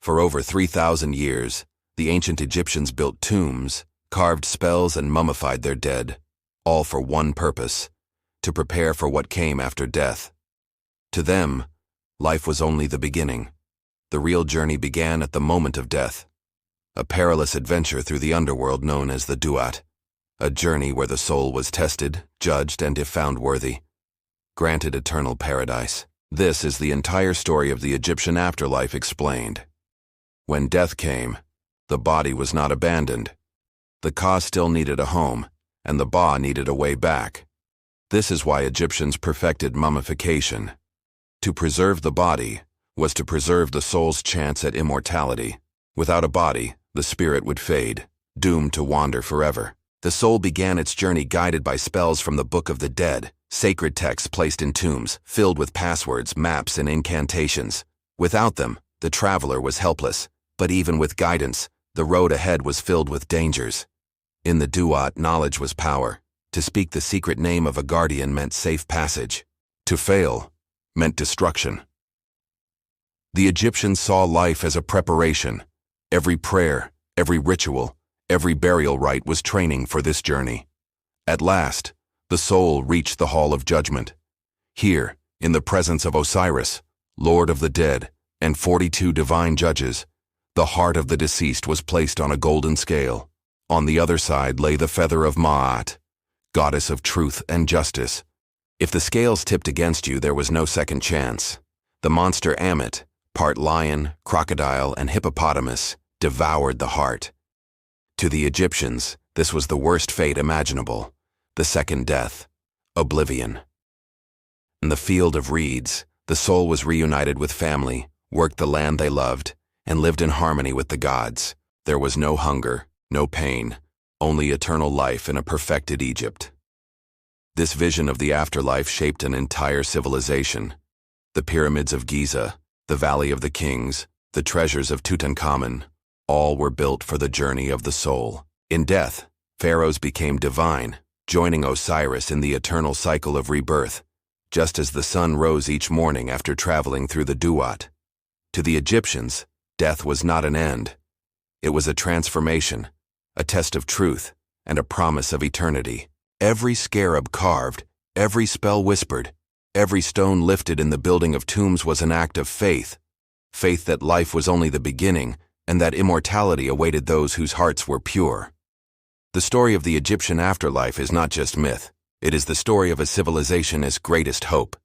For over 3,000 years, the ancient Egyptians built tombs, carved spells, and mummified their dead, all for one purpose: to prepare for what came after death. To them, life was only the beginning. The real journey began at the moment of death, a perilous adventure through the underworld known as the Duat, a journey where the soul was tested, judged, and if found worthy, granted eternal paradise. This is the entire story of the Egyptian afterlife explained. When death came, the body was not abandoned. The Ka still needed a home, and the Ba needed a way back. This is why Egyptians perfected mummification. To preserve the body was to preserve the soul's chance at immortality. Without a body, the spirit would fade, doomed to wander forever. The soul began its journey guided by spells from the Book of the Dead, sacred texts placed in tombs, filled with passwords, maps, and incantations. Without them, the traveler was helpless, but even with guidance, the road ahead was filled with dangers. In the Duat, knowledge was power. To speak the secret name of a guardian meant safe passage. To fail meant destruction. The Egyptians saw life as a preparation. Every prayer, every ritual, every burial rite was training for this journey. At last, the soul reached the Hall of Judgment. Here, in the presence of Osiris, Lord of the Dead, and 42 divine judges, the heart of the deceased was placed on a golden scale. On the other side lay the feather of Ma'at, goddess of truth and justice. If the scales tipped against you, there was no second chance. The monster Ammit, part lion, crocodile, and hippopotamus, devoured the heart. To the Egyptians, this was the worst fate imaginable, the second death, oblivion. In the field of reeds, the soul was reunited with family, worked the land they loved, and lived in harmony with the gods. There was no hunger, no pain, only eternal life in a perfected Egypt. This vision of the afterlife shaped an entire civilization. The pyramids of Giza, the Valley of the Kings, the treasures of Tutankhamun, all were built for the journey of the soul. In death, pharaohs became divine, joining Osiris in the eternal cycle of rebirth, just as the sun rose each morning after traveling through the Duat. To the Egyptians, death was not an end. It was a transformation, a test of truth, and a promise of eternity. Every scarab carved, every spell whispered, every stone lifted in the building of tombs was an act of faith. Faith that life was only the beginning, and that immortality awaited those whose hearts were pure. The story of the Egyptian afterlife is not just myth. It is the story of a civilization's greatest hope.